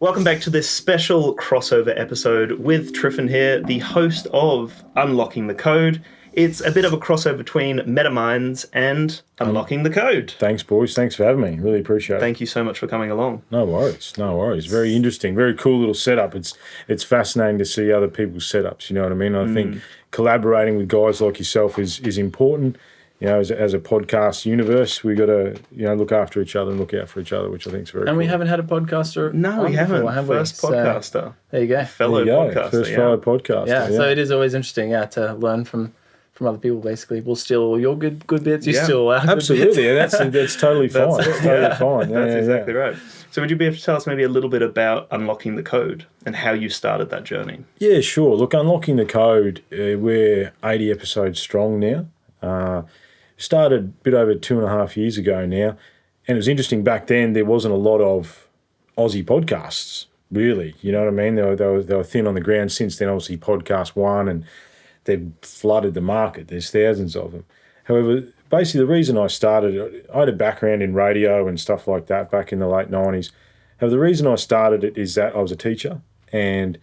Welcome back to this special crossover episode with Triffon here, the host of Unlocking the Code. It's a bit of a crossover between MetaMinds and Unlocking the Code. Thanks, boys. Thanks for having me. Really appreciate it. Thank you so much for coming along. No worries. No worries. Very interesting. Very cool little setup. It's fascinating to see other people's setups, you know what I mean? I think collaborating with guys like yourself is important. You know, as a podcast universe, we got to, look after each other and look out for each other, which I think is very cool. And we haven't had a podcaster. No, we haven't. Before, have we? First podcaster. So, there you go. Fellow podcaster. First fellow podcaster. Yeah, so it is always interesting, to learn from other people, basically. We'll steal all your good bits. You steal our Absolutely. good bits. That's totally fine. That's totally fine. That's exactly right. So would you be able to tell us maybe a little bit about Unlocking the Code and how you started that journey? Yeah, sure. Look, Unlocking the Code, we're 80 episodes strong now. Started a bit over 2.5 years ago now. And it was interesting, back then there wasn't a lot of Aussie podcasts, really. You know what I mean? They were thin on the ground. Since then, obviously, Podcast One, and they've flooded the market. There's thousands of them. However, basically the reason I started, I had a background in radio and stuff like that back in the late 90s. However, the reason I started it is that I was a teacher and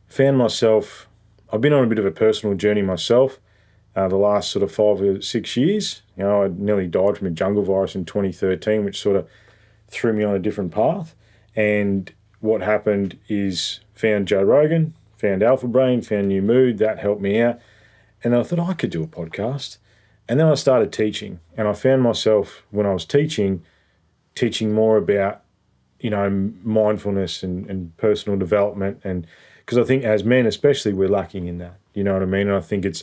found myself, I've been on a bit of a personal journey myself the last sort of 5 or 6 years. You know, I nearly died from a jungle virus in 2013, which sort of threw me on a different path. And what happened is found Joe Rogan, found Alpha Brain, found New Mood. That helped me out. And then I thought I could do a podcast. And then I started teaching. And I found myself, when I was teaching more about, mindfulness and personal development. And because I think as men especially, we're lacking in that. You know what I mean? And I think it's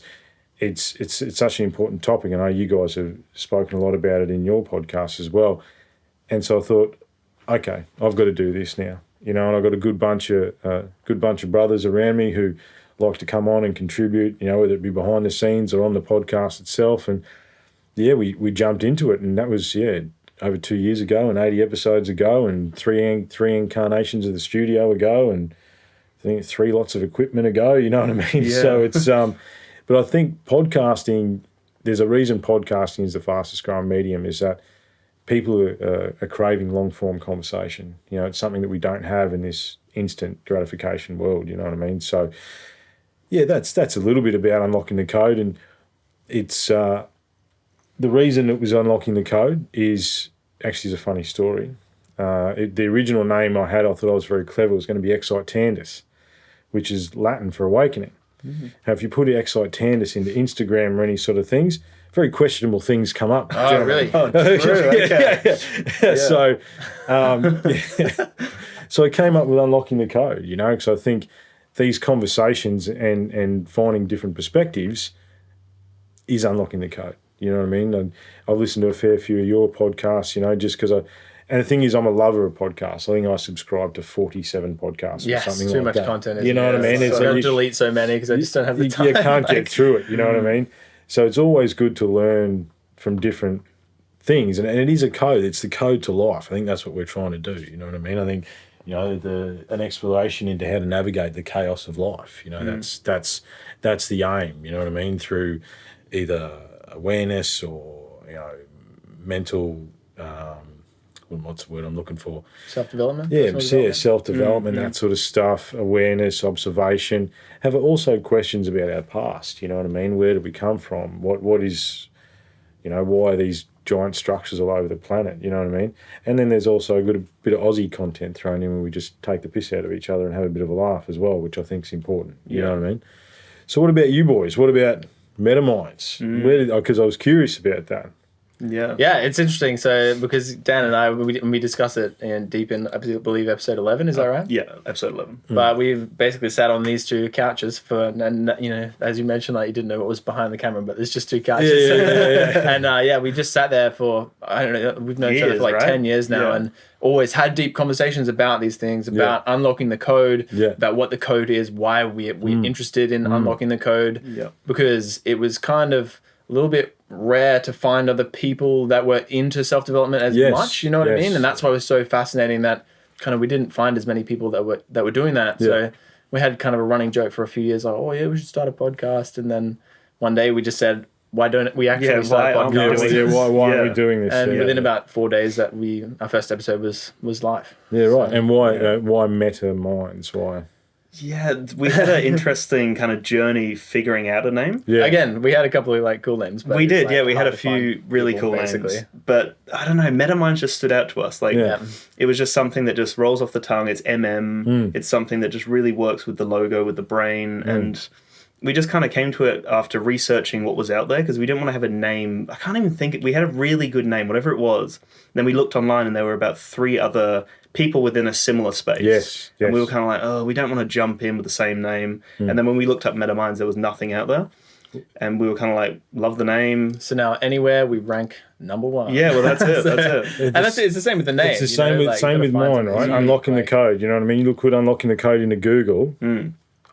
such an important topic. I know you guys have spoken a lot about it in your podcast as well. And so I thought, okay, I've got to do this now. And I've got a good bunch of brothers around me who like to come on and contribute, whether it be behind the scenes or on the podcast itself. And we jumped into it, and that was over 2 years ago and 80 episodes ago and three incarnations of the studio ago and I think 3 lots of equipment ago. You know what I mean? Yeah. So it's but I think podcasting, there's a reason podcasting is the fastest growing medium, is that people are craving long-form conversation. It's something that we don't have in this instant gratification world, you know what I mean? So, that's a little bit about Unlocking the Code. And it's the reason it was Unlocking the Code is actually a funny story. The original name I had, I thought I was very clever, was going to be Excitandus, which is Latin for awakening. Mm-hmm. Now, if you put Excitandus into Instagram or any sort of things, very questionable things come up. Oh, really? Oh, true. Okay. Yeah. So I came up with Unlocking the Code, because I think these conversations and finding different perspectives is unlocking the code. You know what I mean? I've listened to a fair few of your podcasts, just because and the thing is, I'm a lover of podcasts. I think I subscribe to 47 podcasts or something like that. Too much content. You know what I mean? I don't delete so many because I just don't have the time. You can't get through it, you know what I mean? So it's always good to learn from different things. And it is a code. It's the code to life. I think that's what we're trying to do, you know what I mean? I think, an exploration into how to navigate the chaos of life. That's the aim, you know what I mean? Through either awareness or, mental... what's the word I'm looking for? Self-development? Self-development, that sort of stuff, awareness, observation. Have also questions about our past, you know what I mean? Where did we come from? What is, why are these giant structures all over the planet, you know what I mean? And then there's also a good bit of Aussie content thrown in where we just take the piss out of each other and have a bit of a laugh as well, which I think is important, you know what I mean? So what about you boys? What about MetaMinds? Because I was curious about that. Yeah, it's interesting. So because Dan and I, we discuss it deep in, I believe, episode 11. Is that right? Yeah, episode 11. But we've basically sat on these 2 couches and as you mentioned, you didn't know what was behind the camera, but there's just 2 couches. And we just sat there for, I don't know, we've known each other for 10 years now, and always had deep conversations about these things, about unlocking the code, about what the code is, why we're interested in unlocking the code, because it was kind of a little bit rare to find other people that were into self-development as much, you know what I mean? And that's why it was so fascinating that kind of we didn't find as many people that were doing that. So we had kind of a running joke for a few years, like, we should start a podcast. And then one day we just said, why don't we actually start a podcast? Why aren't we doing this? And within about 4 days that our first episode was live. Yeah, right. So, and why Meta Minds? Why? Yeah, we had an interesting kind of journey figuring out a name. Yeah. Again, we had a couple of like cool names. But we did, we had a few really cool names. But I don't know, MetaMinds just stood out to us. Like, it was just something that just rolls off the tongue. It's It's something that just really works with the logo, with the brain, and we just kind of came to it after researching what was out there because we didn't want to have a name. I can't even think. We had a really good name, whatever it was. Then we looked online and there were about 3 other people within a similar space. Yes. And we were kind of like, oh, we don't want to jump in with the same name. And then when we looked up MetaMinds, there was nothing out there. And we were kind of like, love the name. So now anywhere we rank number 1. Yeah, well, that's it. That's it. And that's it. It's the same with the name. It's the same with mine, right? Unlocking the code. You know what I mean? You put unlocking the code into Google.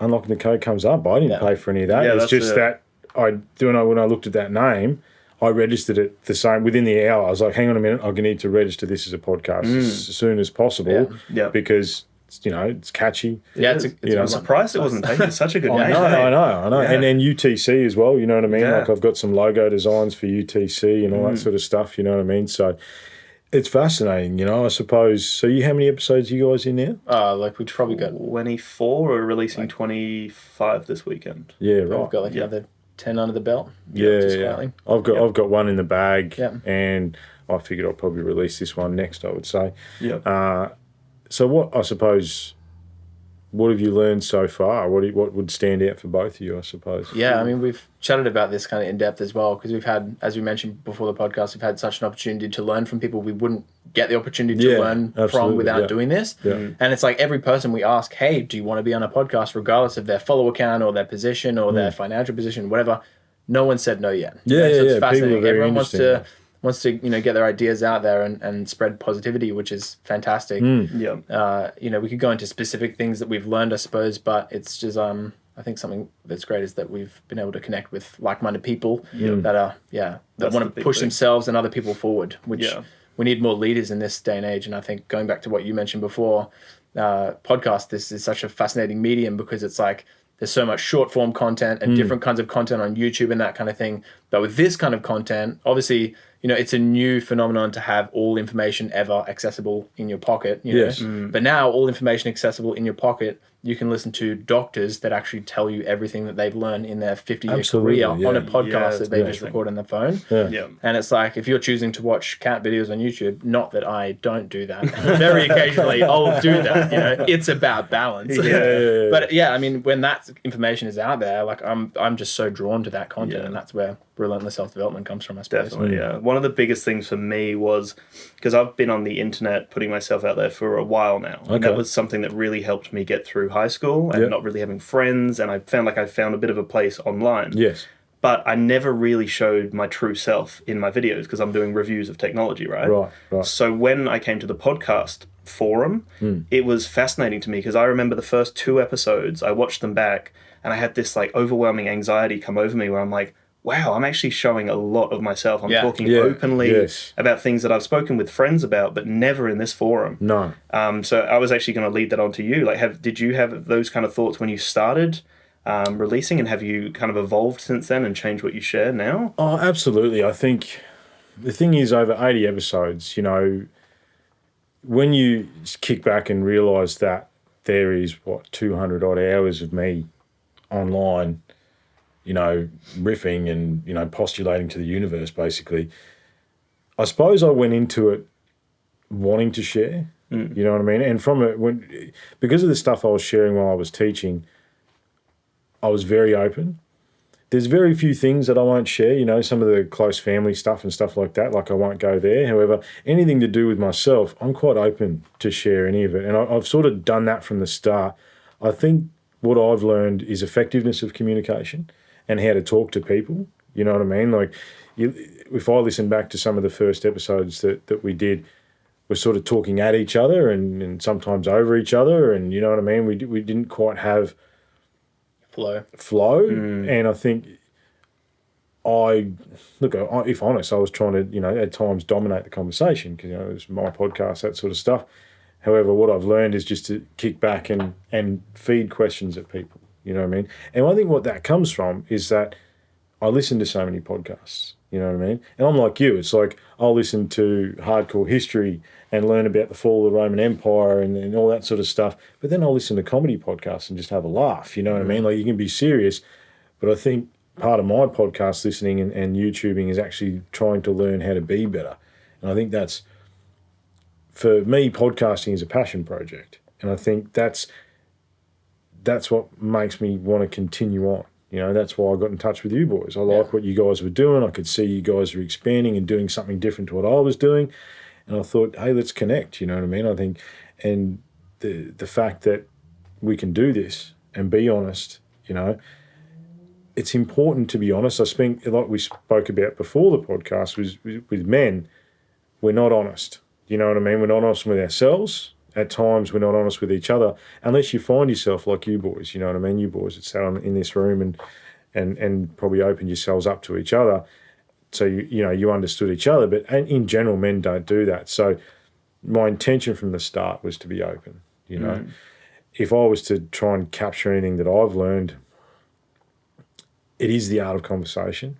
Unlocking the code comes up. I didn't pay for any of that. It's just that when I looked at that name, I registered it the same within the hour. I was like, hang on a minute, I need to register this as a podcast as soon as possible because it's catchy. Yeah, I'm surprised it wasn't taken. It's such a good name. I know. Yeah. And then UTC as well, you know what I mean? Like I've got some logo designs for UTC and all that sort of stuff, you know what I mean? So it's fascinating, I suppose. So how many episodes are you guys in now? Like we've probably got 24. We're releasing 25 this weekend. Yeah, right. We've got another 10 under the belt. Yeah. I've got one in the bag, and I figured I'll probably release this one next, I would say. Yeah. So what have you learned so far? What would stand out for both of you, I suppose? Yeah, I mean, we've chatted about this kind of in depth as well because we've had, as we mentioned before the podcast, we've had such an opportunity to learn from people we wouldn't get the opportunity to learn from without doing this. Yeah. And it's like every person we ask, hey, do you want to be on a podcast, regardless of their follower count or their position or their financial position, whatever, no one said no yet. Yeah, so it's fascinating. Everyone wants to get their ideas out there and spread positivity, which is fantastic. We could go into specific things that we've learned, I suppose, but it's just I think something that's great is that we've been able to connect with like-minded people that want to push themselves and other people forward, which we need more leaders in this day and age. And I think going back to what you mentioned before, podcast, this is such a fascinating medium because it's like there's so much short form content and different kinds of content on YouTube and that kind of thing. But with this kind of content, obviously, it's a new phenomenon to have all information ever accessible in your pocket. But now all information accessible in your pocket, you can listen to doctors that actually tell you everything that they've learned in their 50-year career on a podcast that they just record on their phone. And it's like, if you're choosing to watch cat videos on YouTube, not that I don't do that. Very occasionally I'll do that. It's about balance. But I mean, when that information is out there, like I'm just so drawn to that content, and that's where relentless self-development comes from, I suppose. Definitely, One of the biggest things for me was, because I've been on the internet putting myself out there for a while now. Okay. And that was something that really helped me get through high school and not really having friends. And I found like I found a bit of a place online. Yes. But I never really showed my true self in my videos because I'm doing reviews of technology, right? Right. So when I came to the podcast forum, it was fascinating to me because I remember the first 2 episodes, I watched them back and I had this like overwhelming anxiety come over me where I'm like, wow, I'm actually showing a lot of myself. I'm talking openly about things that I've spoken with friends about, but never in this forum. No. So I was actually going to lead that on to you. Like, did you have those kind of thoughts when you started releasing, and have you kind of evolved since then and changed what you share now? Oh, absolutely. I think the thing is, over 80 episodes, when you kick back and realise that there is, 200 odd hours of me online, riffing and, postulating to the universe, basically. I suppose I went into it wanting to share, you know what I mean? And because of the stuff I was sharing while I was teaching, I was very open. There's very few things that I won't share, some of the close family stuff and stuff like that, like I won't go there. However, anything to do with myself, I'm quite open to share any of it. And I've sort of done that from the start. I think what I've learned is effectiveness of communication and how to talk to people, you know what I mean? Like, if I listen back to some of the first episodes that we did, we're sort of talking at each other and sometimes over each other, and you know what I mean? We didn't quite have flow. And I think if honest, I was trying to, at times dominate the conversation because, it was my podcast, that sort of stuff. However, what I've learned is just to kick back and feed questions at people. You know what I mean? And I think what that comes from is that I listen to so many podcasts, you know what I mean? And I'm like you. It's like I'll listen to hardcore history and learn about the fall of the Roman Empire and all that sort of stuff. But then I'll listen to comedy podcasts and just have a laugh, you know what I mean? Like you can be serious, but I think part of my podcast listening and YouTubing is actually trying to learn how to be better. And I think that's, for me, podcasting is a passion project. And I think that's what makes me want to continue on. You know, that's why I got in touch with you boys. I like what you guys were doing. I could see you guys were expanding and doing something different to what I was doing. And I thought, hey, let's connect, you know what I mean? I think, and the fact that we can do this and be honest, you know, it's important to be honest. I think, like we spoke about before the podcast, was with men, we're not honest. You know what I mean? We're not honest with ourselves. At times, we're not honest with each other, unless you find yourself like you boys. You know what I mean? You boys that sat in this room and probably opened yourselves up to each other, so you understood each other. But in general, men don't do that. So my intention from the start was to be open. You know, if I was to try and capture anything that I've learned, it is the art of conversation,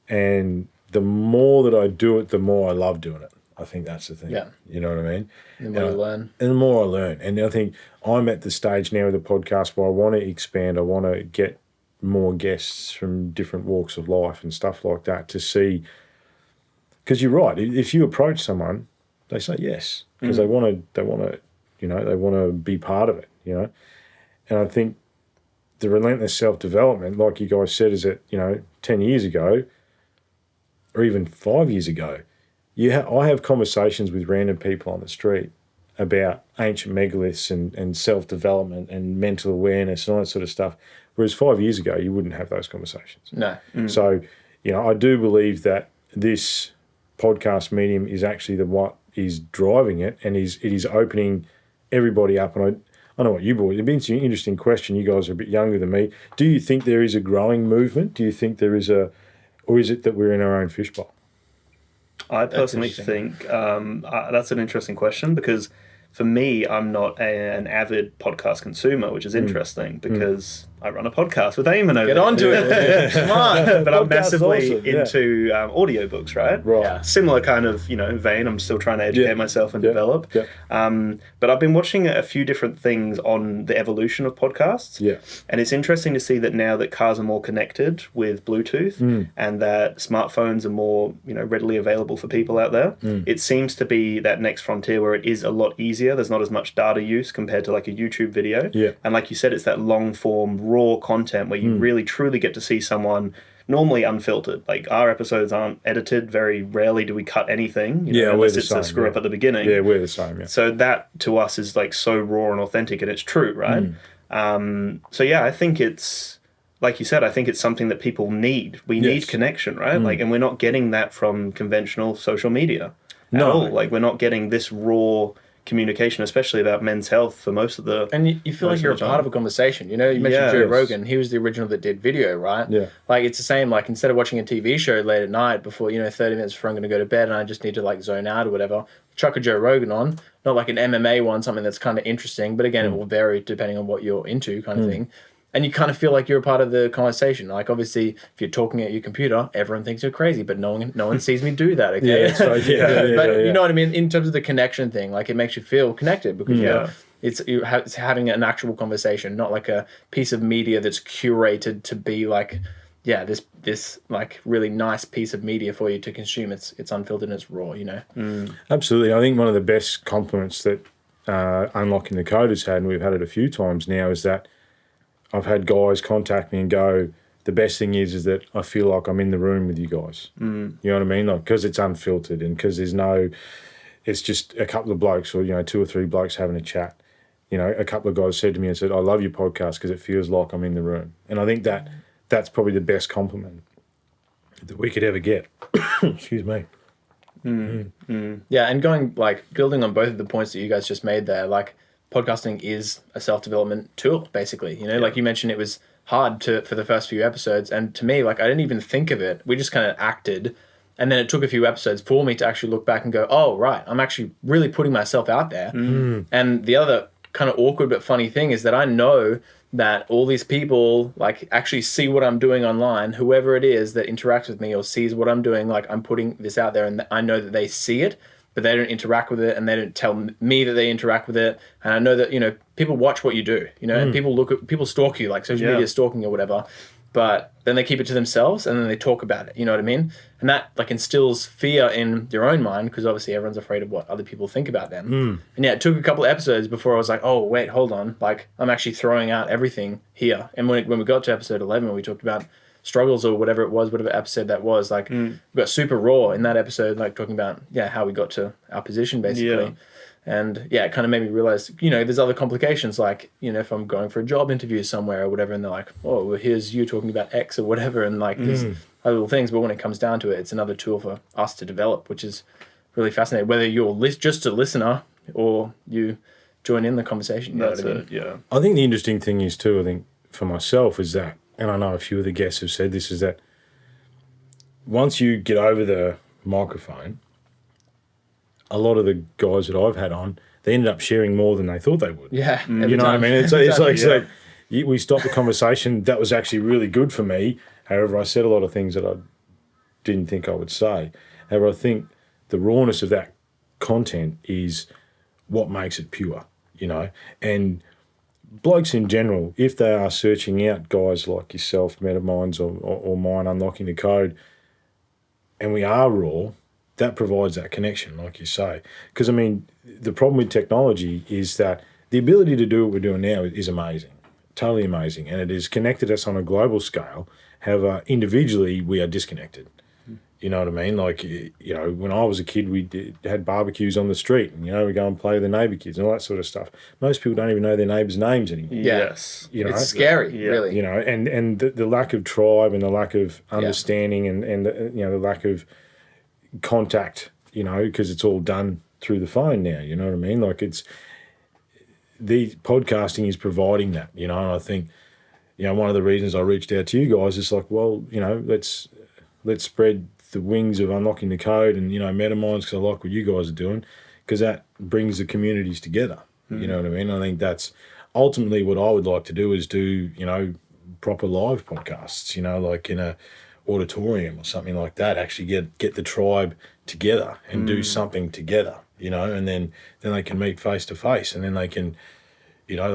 and the more that I do it, the more I love doing it. I think that's the thing. Yeah. You know what I mean? The more you learn. And the more I learn. And I think I'm at the stage now with the podcast where I want to expand. I want to get more guests from different walks of life and stuff like that to see. Because you're right. If you approach someone, they say yes. Because they want to be part of it, you know. And I think the relentless self-development, like you guys said, is that, 10 years ago or even 5 years ago, I have conversations with random people on the street about ancient megaliths and self-development and mental awareness and all that sort of stuff. Whereas 5 years ago, you wouldn't have those conversations. No. So, I do believe that this podcast medium is actually what is driving it, and it is opening everybody up. And I don't know what you boys, it'd be an interesting question. You guys are a bit younger than me. Do you think there is a growing movement? Do you think there is or is it that we're in our own fishbowl? I personally think that's an interesting question, because for me, I'm not an avid podcast consumer, which is interesting because I run a podcast with Eamon over Get onto it. Smart. But I'm massively into audiobooks, right? Right. Yeah. Similar kind of, vein. I'm still trying to educate myself and develop. Yeah. But I've been watching a few different things on the evolution of podcasts. Yeah. And it's interesting to see that now that cars are more connected with Bluetooth and that smartphones are more, readily available for people out there, it seems to be that next frontier where it is a lot easier. There's not as much data use compared to like a YouTube video. Yeah. And like you said, it's that long form, raw content where you really truly get to see someone normally unfiltered. Like our episodes aren't edited. Very rarely do we cut anything. Unless it's a screw up at the beginning. Yeah, we're the same. Yeah. So that to us is like so raw and authentic, and it's true, right? So yeah, I think it's, like you said, I think it's something that people need. We need connection, right? Like, and we're not getting that from conventional social media at all. Like, we're not getting this raw communication, especially about men's health for most of the... And you feel like you're a part of a conversation. You mentioned Joe Rogan. He was the original that did video, right? Yeah. Like, it's the same, like, instead of watching a TV show late at night before, 30 minutes before I'm going to go to bed and I just need to, like, zone out or whatever, chuck a Joe Rogan on. Not like an MMA one, something that's kind of interesting, but again, it will vary depending on what you're into, kind of thing. And you kind of feel like you're a part of the conversation. Like, obviously, if you're talking at your computer, everyone thinks you're crazy, but no one sees me do that, okay? Yeah, that's right. But you know what I mean? In terms of the connection thing, like, it makes you feel connected because it's having an actual conversation, not like a piece of media that's curated to be like, this like really nice piece of media for you to consume. It's unfiltered and it's raw, Absolutely. I think one of the best compliments that Unlocking the Code has had, and we've had it a few times now, is that I've had guys contact me and go, the best thing is that I feel like I'm in the room with you guys. You know what I mean? Like, because it's unfiltered and because it's just a couple of blokes or, 2 or 3 blokes having a chat. A couple of guys said to me and said, I love your podcast because it feels like I'm in the room. And I think that's probably the best compliment that we could ever get. Excuse me. Yeah, and building on both of the points that you guys just made there, like, podcasting is a self-development tool, basically. Like you mentioned, it was hard for the first few episodes, and to me, like, I didn't even think of it. We just kind of acted, and then it took a few episodes for me to actually look back and go, oh, right, I'm actually really putting myself out there. And the other kind of awkward but funny thing is that I know that all these people like actually see what I'm doing online, whoever it is that interacts with me or sees what I'm doing, like I'm putting this out there and I know that they see it, but they don't interact with it and they don't tell me that they interact with it. And I know that, you know, people watch what you do, you know, and people stalk you, like social media stalking or whatever, but then they keep it to themselves and then they talk about it, you know what I mean? And that like instills fear in your own mind because obviously everyone's afraid of what other people think about them. And yeah, it took a couple of episodes before I was like, oh, wait, hold on. Like I'm actually throwing out everything here. And when we got to episode 11, we talked about struggles or whatever it was, whatever episode that was, like we got super raw in that episode, like talking about, how we got to our position basically. Yeah. And yeah, it kind of made me realize, you know, there's other complications, like, you know, if I'm going for a job interview somewhere or whatever, and they're like, oh, well, here's you talking about X or whatever. And like, there's other little things, but when it comes down to it, it's another tool for us to develop, which is really fascinating, whether you're just a listener or you join in the conversation. You know what I mean? Yeah. I think the interesting thing is too, I think for myself is that, and I know a few of the guests have said this, is that once you get over the microphone, a lot of the guys that I've had on, they ended up sharing more than they thought they would. Yeah. You know what I mean? It's like we stopped the conversation. That was actually really good for me. However, I said a lot of things that I didn't think I would say. However, I think the rawness of that content is what makes it pure, you know. And blokes in general, if they are searching out guys like yourself, Metaminds or mine, Unlocking the Code, and we are raw, that provides that connection, like you say. Because, I mean, the problem with technology is that the ability to do what we're doing now is amazing, totally amazing, and it has connected us on a global scale. However, individually, we are disconnected. You know what I mean? Like, you know, when I was a kid, we had barbecues on the street, and, you know, we go and play with the neighbour kids and all that sort of stuff. Most people don't even know their neighbours' names anymore. Yes. You know, it's scary, really. You know, and the lack of tribe and the lack of understanding and the, you know, the lack of contact, you know, because it's all done through the phone now, you know what I mean? Like the podcasting is providing that, you know, and I think, you know, one of the reasons I reached out to you guys is like, well, you know, let's spread the wings of Unlocking the Code and, you know, Metaminds, because I like what you guys are doing, because that brings the communities together, you know what I mean? I think that's ultimately what I would like to do, is do, you know, proper live podcasts, you know, like in a auditorium or something like that, actually get the tribe together and do something together, you know, and then they can meet face to face, and then they can, you know,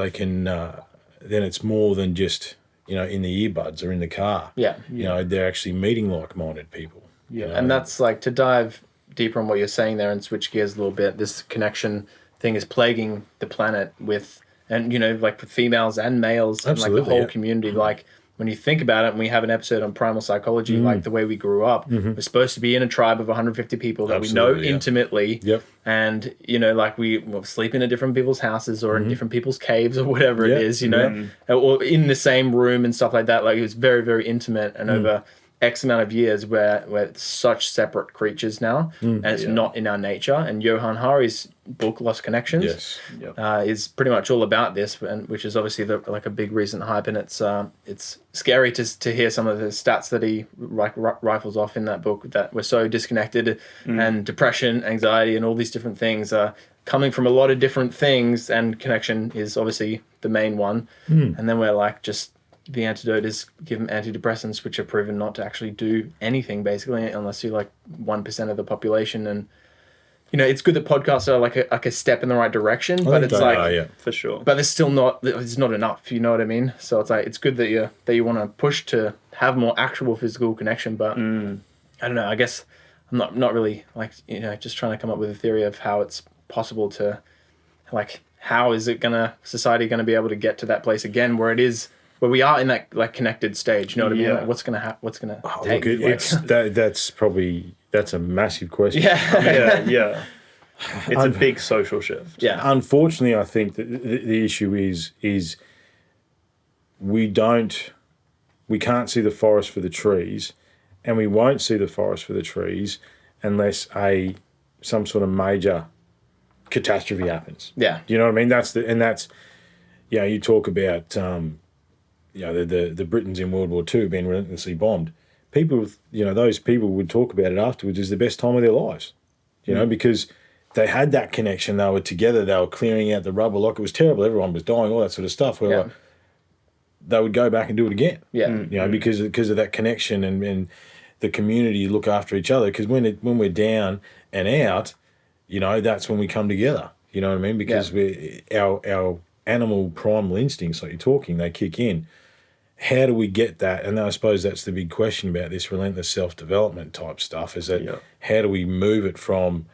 then it's more than just, you know, in the earbuds or in the car. Yeah. You know, they're actually meeting like-minded people. Yeah. You know? And that's like, to dive deeper on what you're saying there and switch gears a little bit, this connection thing is plaguing the planet with, and, you know, like with females and males. Absolutely, and like the whole community, like, when you think about it, and we have an episode on primal psychology, like the way we grew up, we're supposed to be in a tribe of 150 people that we know intimately. Yep. And, you know, like we'll sleep in different people's houses or in different people's caves or whatever it is, you know, or in the same room and stuff like that. Like, it was very, very intimate, and over X amount of years we're such separate creatures now, and it's not in our nature. And Johan Hari's book, Lost Connections, is pretty much all about this, and which is obviously like a big recent hype. And it's scary to hear some of the stats that he rifles off in that book, that we're so disconnected, and depression, anxiety, and all these different things are coming from a lot of different things, and connection is obviously the main one. And then we're like, just the antidote is give them antidepressants, which are proven not to actually do anything, basically, unless you're like 1% of the population. And, you know, it's good that podcasts are like a step in the right direction, but it's like, for sure. But it's not enough. You know what I mean? So it's like, it's good that you want to push to have more actual physical connection. But I don't know. I guess I'm not really, like, you know, just trying to come up with a theory of how it's possible to, like, how is society gonna be able to get to that place again where it is, where we are in that like connected stage, you know what I mean? Like, what's gonna take? Look, that's a massive question. Yeah. It's a big social shift. Yeah. Unfortunately, I think that the issue is we can't see the forest for the trees, and we won't see the forest for the trees unless some sort of major catastrophe happens. Yeah. Do you know what I mean? That's you know, you talk about you know, the Britons in World War II being relentlessly bombed. People, you know, those people would talk about it afterwards as the best time of their lives, you know, because they had that connection. They were together. They were clearing out the rubble. Like, it was terrible. Everyone was dying, all that sort of stuff. Where like, they would go back and do it again. Yeah. You know, because of that connection and the community look after each other. Because when we're down and out, you know, that's when we come together. You know what I mean? Because our animal primal instincts, like you're talking, they kick in. How do we get that? And I suppose that's the big question about this relentless self-development type stuff, is that how do we move it from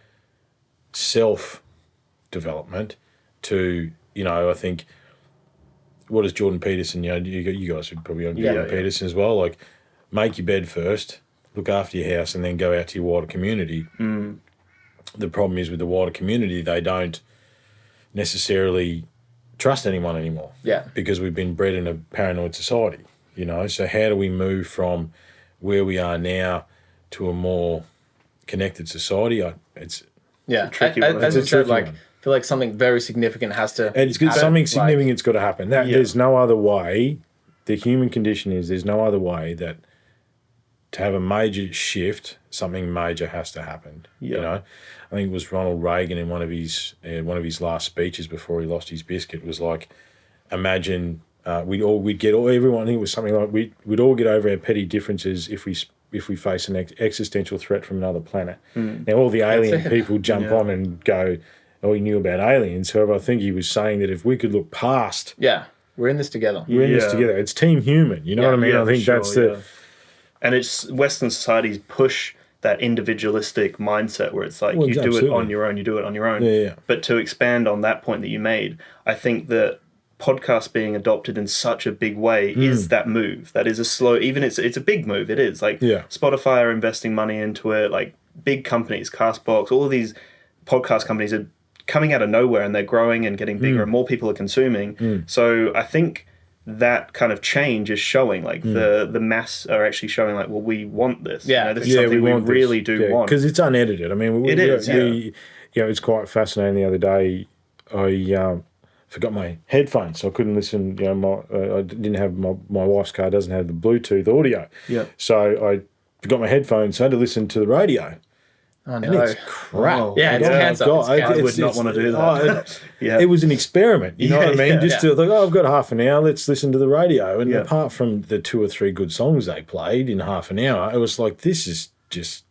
self-development to, you know, I think, what is Jordan Peterson, you know, you guys would probably on Jordan Peterson as well, like, make your bed first, look after your house, and then go out to your wider community. The problem is with the wider community, they don't necessarily trust anyone anymore. Yeah. Because we've been bred in a paranoid society, you know. So how do we move from where we are now to a more connected society? It's tricky. As you said, like, I feel like something very significant has to happen. Something significant's got to happen. There's no other way. The human condition is there's no other way that to have a major shift, something major has to happen. You know, I think it was Ronald Reagan in one of his last speeches before he lost his biscuit was like, imagine we'd get everyone. I think it was something like we'd all get over our petty differences if we face an existential threat from another planet. Now all the alien people jump on and go, oh, he knew about aliens. However, I think he was saying that if we could look past, we're in this together. We're in this together. It's team human. You know what I mean? I think that's the. And it's Western societies push that individualistic mindset where it's like you do it on your own, you do it on your own. But to expand on that point that you made, I think that podcasts being adopted in such a big way is that move. That is a slow, even it's a big move. It is like Spotify are investing money into it, like big companies, Castbox, all of these podcast companies are coming out of nowhere and they're growing and getting bigger and more people are consuming. So I think that kind of change is showing, like the mass are actually showing, like, well, we want this. This is something we really do want. Because it's unedited. I mean, it is. You know, it's quite fascinating. The other day, I forgot my headphones, so I couldn't listen. You know, I didn't have my wife's car doesn't have the Bluetooth audio. So I forgot my headphones, so I had to listen to the radio. Oh, no. And it's crap. It's cancer. I would not want to do that. It was an experiment, you know what I mean? Just to like, I've got half an hour, let's listen to the radio. And apart from the 2 or 3 good songs they played in half an hour, it was like, this is just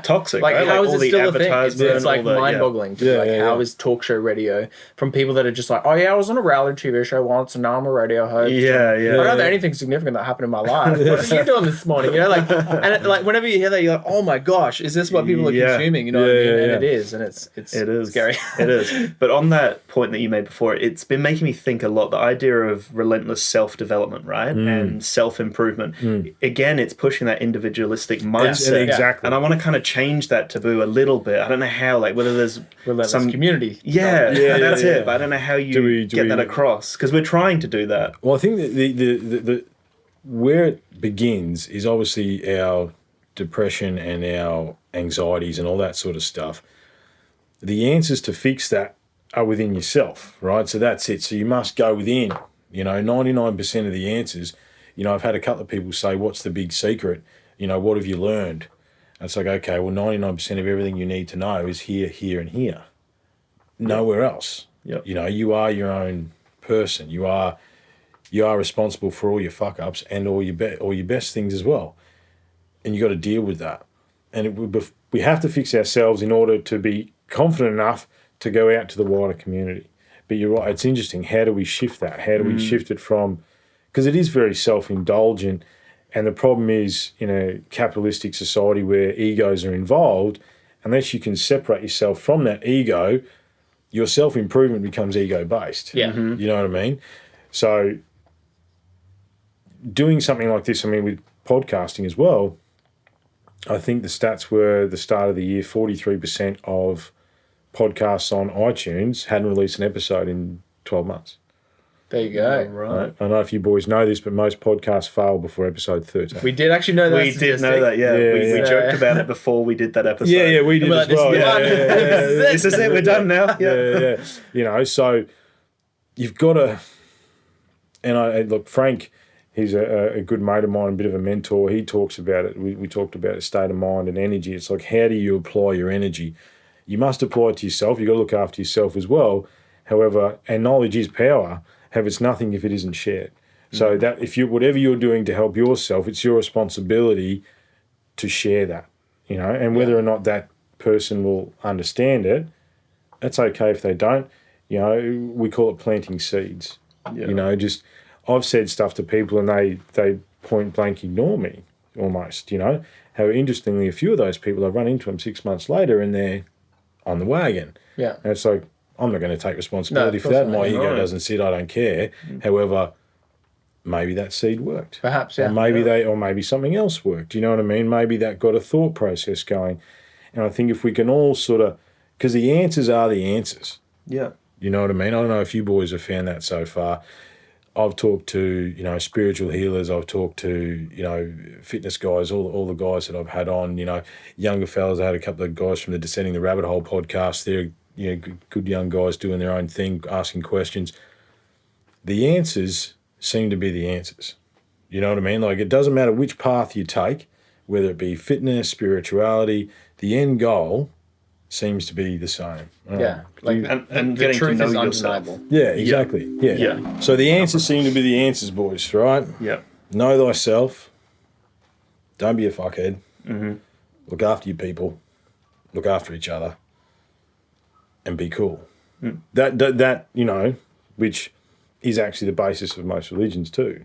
toxic. Like, right? how like, is it still a thing? It's like mind-boggling. How is talk show radio from people that are just like, oh yeah, I was on a reality TV show once, and now I'm a radio host. I don't have anything significant that happened in my life. What are you doing this morning? You know, like, and like whenever you hear that, you're like, oh my gosh, is this what people are consuming? You know what I mean? And it is, and it is scary. It is. But on that point that you made before, it's been making me think a lot. The idea of relentless self-development, right, and self-improvement. Again, it's pushing that individualistic mindset. Exactly. And I want to kind of change that taboo a little bit. I don't know how, like, whether there's some community. That's it. But I don't know how you get that across, because we're trying to do that. Well, I think that the where it begins is obviously our depression and our anxieties and all that sort of stuff. The answers to fix that are within yourself, right? So that's it. So you must go within. You know, 99% of the answers. You know, I've had a couple of people say, "What's the big secret? You know, what have you learned?" And it's like, okay, well, 99% of everything you need to know is here, here, and here. Nowhere else. You know, you are your own person. You are responsible for all your fuck ups and all your best things as well. And you got to deal with that. And we have to fix ourselves in order to be confident enough to go out to the wider community. But you're right, it's interesting. How do we shift that? How do we shift it from, because it is very self-indulgent. And the problem is, in a capitalistic society where egos are involved, unless you can separate yourself from that ego, your self-improvement becomes ego-based. You know what I mean? So doing something like this, I mean, with podcasting as well, I think the stats were the start of the year, 43% of podcasts on iTunes hadn't released an episode in 12 months. There you go. Right. I don't know if you boys know this, but most podcasts fail before episode 13. We did actually know that. We did know that, we joked about it before we did that episode. Yeah, we did as well. This is it, we're done now. Yeah. You know, so you've got to, and look, Frank, he's a good mate of mine, a bit of a mentor. He talks about it. We talked about a state of mind and energy. It's like, how do you apply your energy? You must apply it to yourself. You've got to look after yourself as well. However, and knowledge is power. However, it's nothing if it isn't shared. So that if you whatever you're doing to help yourself, it's your responsibility to share that, you know, and whether or not that person will understand it, that's okay if they don't. You know, we call it planting seeds. Yeah. You know, just I've said stuff to people and they point blank ignore me almost, you know. However, interestingly, a few of those people, I've run into them 6 months later and they're on the wagon. Yeah. And it's like, I'm not going to take responsibility for that. My ego doesn't sit, I don't care. However, maybe that seed worked. Perhaps, yeah. Or maybe something else worked. You know what I mean? Maybe that got a thought process going. And I think if we can all sort of, because the answers are the answers. Yeah. You know what I mean? I don't know if you boys have found that so far. I've talked to, you know, spiritual healers. I've talked to, you know, fitness guys, all the guys that I've had on, you know, younger fellas. I had a couple of guys from the Descending the Rabbit Hole podcast. They're, you know, good young guys doing their own thing, asking questions. The answers seem to be the answers. You know what I mean? Like, it doesn't matter which path you take, whether it be fitness, spirituality, the end goal seems to be the same. Yeah. Like, and getting to know yourself. Yeah, exactly. Yeah. So the answers seem to be the answers, boys, right? Yeah. Know thyself. Don't be a fuckhead. Mm-hmm. Look after your people. Look after each other. And be cool. Mm. That, you know, which is actually the basis of most religions too,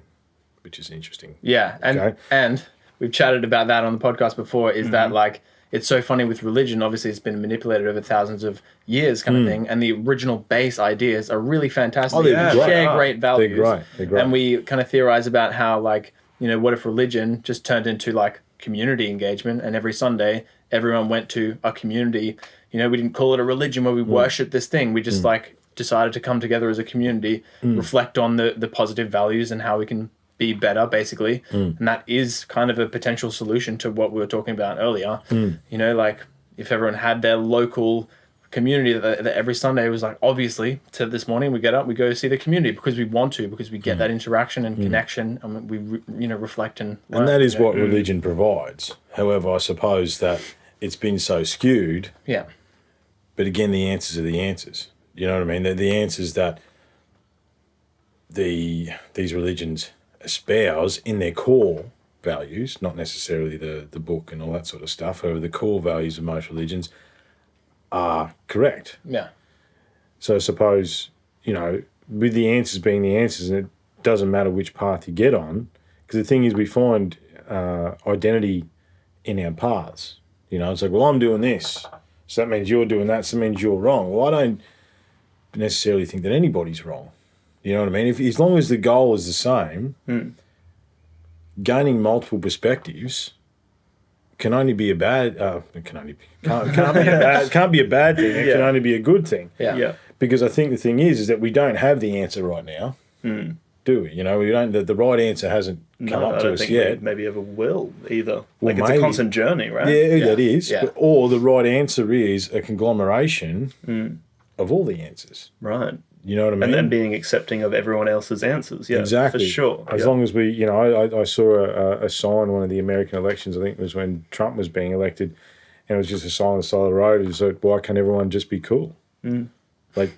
which is interesting. Yeah. And we've chatted about that on the podcast before, is that, like, it's so funny with religion. Obviously, it's been manipulated over thousands of years, kind of thing. And the original base ideas are really fantastic. Oh, they share great values. They're great. And we kind of theorize about how, like, you know, what if religion just turned into, like, community engagement, and every Sunday everyone went to a community. You know, we didn't call it a religion where we worship this thing. We just like decided to come together as a community, reflect on the positive values and how we can be better, basically. And that is kind of a potential solution to what we were talking about earlier. You know, like, if everyone had their local community that every Sunday was like, obviously, to this morning we get up, we go see the community because we want to, because we get that interaction and connection, and we reflect and learn. And that is what religion provides. However, I suppose that it's been so skewed. Yeah. But again, the answers are the answers. You know what I mean? They're the answers that these religions espouse in their core values, not necessarily the book and all that sort of stuff. However, the core values of most religions are correct. Yeah. So I suppose, you know, with the answers being the answers, and it doesn't matter which path you get on, because the thing is, we find identity in our paths. You know, it's like, well, I'm doing this, so that means you're doing that, so that means you're wrong. Well, I don't necessarily think that anybody's wrong. You know what I mean? As long as the goal is the same, gaining multiple perspectives can only be a bad. Can't be a bad thing. It can only be a good thing. Yeah. Because I think the thing is that we don't have the answer right now, do we? You know, we don't. The right answer hasn't come up to us yet. Maybe ever will either. Like, it's a constant journey, right? Yeah, that is. Yeah. Or the right answer is a conglomeration of all the answers. Right. You know what I mean? And then being accepting of everyone else's answers. Yeah, exactly. For sure. As long as we, you know, I saw a sign one of the American elections, I think it was when Trump was being elected, and it was just a sign on the side of the road. It was like, why can't everyone just be cool? Like,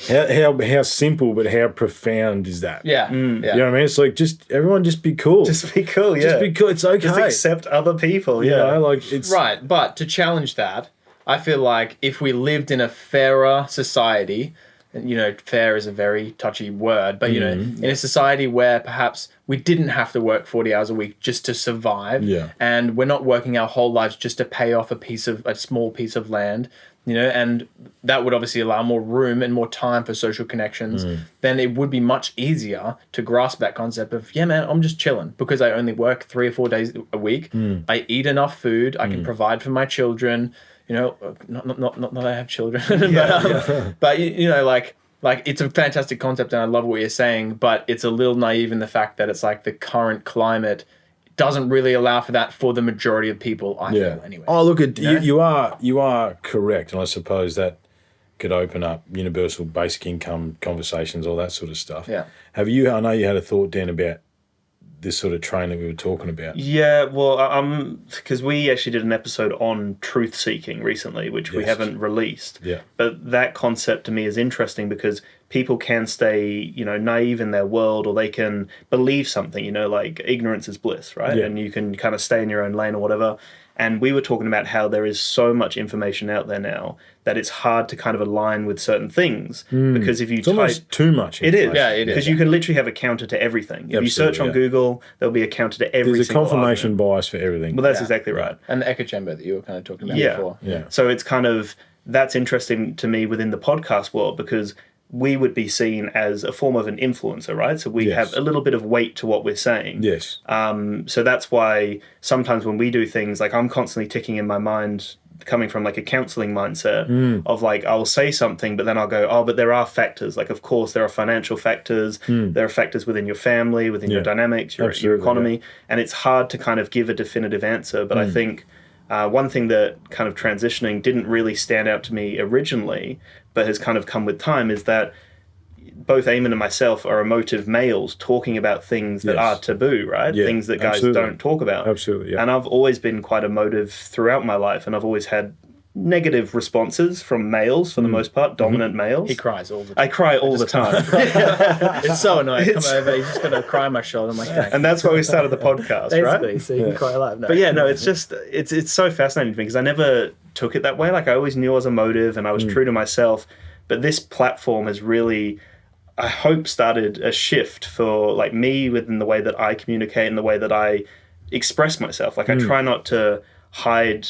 how simple but how profound is that? Yeah. You know what I mean? It's like, just everyone just be cool. Just be cool, Just be cool. It's okay. Just accept other people, You know, like, it's... Right, but to challenge that, I feel like if we lived in a fairer society... You know, fair is a very touchy word, but, you know, in a society where perhaps we didn't have to work 40 hours a week just to survive, and we're not working our whole lives just to pay off a small piece of land, you know, and that would obviously allow more room and more time for social connections, then it would be much easier to grasp that concept of, yeah, man, I'm just chilling because I only work 3 or 4 days a week. I eat enough food. I can provide for my children. You know, not that I have children, but you know, like it's a fantastic concept, and I love what you're saying. But it's a little naive in the fact that it's like the current climate doesn't really allow for that for the majority of people. I feel anyway. Oh, look, you are correct, and I suppose that could open up universal basic income conversations, all that sort of stuff. Yeah. I know you had a thought, Dan, about this sort of train that we were talking about? Yeah, well, because we actually did an episode on Truthseeking recently, which we haven't released. Yeah. But that concept to me is interesting because people can stay, naive in their world, or they can believe something, like ignorance is bliss, right? Yeah. And you can kind of stay in your own lane or whatever. And we were talking about how there is so much information out there now that it's hard to kind of align with certain things because if you It's almost too much information. It is. Yeah, it is. Because you can literally have a counter to everything. If you search on Google, there'll be a counter to every There's a single confirmation argument. bias for everything. Well, that's exactly right. And the echo chamber that you were kind of talking about before. Yeah. So it's kind of, that's interesting to me within the podcast world because we would be seen as a form of an influencer, right? So we have a little bit of weight to what we're saying. Yes. So that's why sometimes when we do things, like I'm constantly ticking in my mind, coming from like a counseling mindset of like, I'll say something, but then I'll go, but there are factors. Like, of course, there are financial factors. There are factors within your family, within your dynamics, your economy. And it's hard to kind of give a definitive answer. But I think one thing that kind of transitioning didn't really stand out to me originally, but has kind of come with time, is that both Eamon and myself are emotive males talking about things that are taboo, right? Yeah, things that guys don't talk about. Absolutely, yeah. And I've always been quite emotive throughout my life, and I've always had negative responses from males for the most part, dominant males. He cries all the time. I cry all the time. It's so annoying. Come over, he's just going to cry on my shoulder. I'm like, dang. And that's why we started the podcast, Basically, right? so you can cry alive. No. But yeah, no, it's just, it's so fascinating to me because I never took it that way. Like I always knew I was emotive and I was true to myself. But this platform has really, I hope, started a shift for like me within the way that I communicate and the way that I express myself. Like I try not to hide,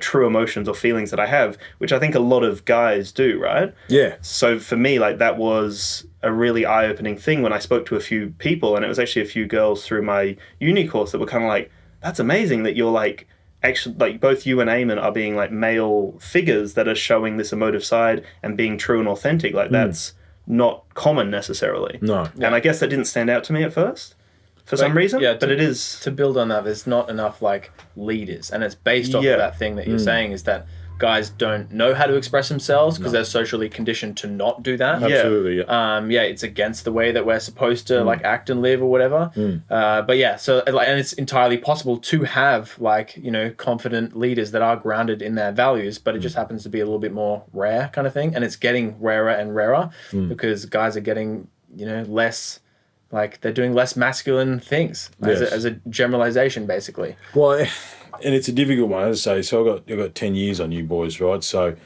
true emotions or feelings that I have, which I think a lot of guys do, right? Yeah. So for me, like that was a really eye-opening thing when I spoke to a few people, and it was actually a few girls through my uni course that were kind of like, that's amazing that you're like, actually, like both you and Eamon are being like male figures that are showing this emotive side and being true and authentic. Like that's not common necessarily. No. And I guess that didn't stand out to me at first for some reason. Yeah, but it is. To build on that, there's not enough like leaders. And it's based off of that thing that you're saying is that guys don't know how to express themselves because they're socially conditioned to not do that. Absolutely, yeah. It's against the way that we're supposed to like act and live or whatever. But yeah, so like, and it's entirely possible to have like, confident leaders that are grounded in their values, but it just happens to be a little bit more rare kind of thing. And it's getting rarer and rarer because guys are getting, less, like they're doing less masculine things as a generalization, basically. Well, and it's a difficult one, as I say. So I got 10 years on you boys, right? So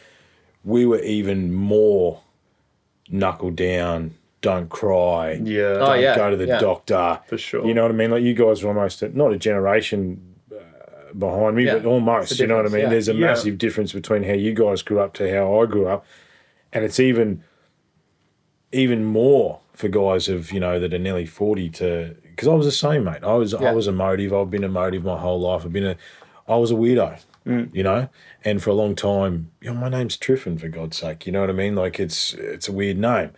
we were even more knuckle down, don't cry, don't go to the doctor. For sure. You know what I mean? Like you guys are almost not a generation behind me, but almost, you know what I mean? Yeah. There's a massive difference between how you guys grew up to how I grew up. And it's even more for guys of, that are nearly 40 to... Because I was the same, mate. I was emotive. I've been emotive my whole life. I was a weirdo, and for a long time, my name's Triffon, for God's sake. You know what I mean? Like it's a weird name.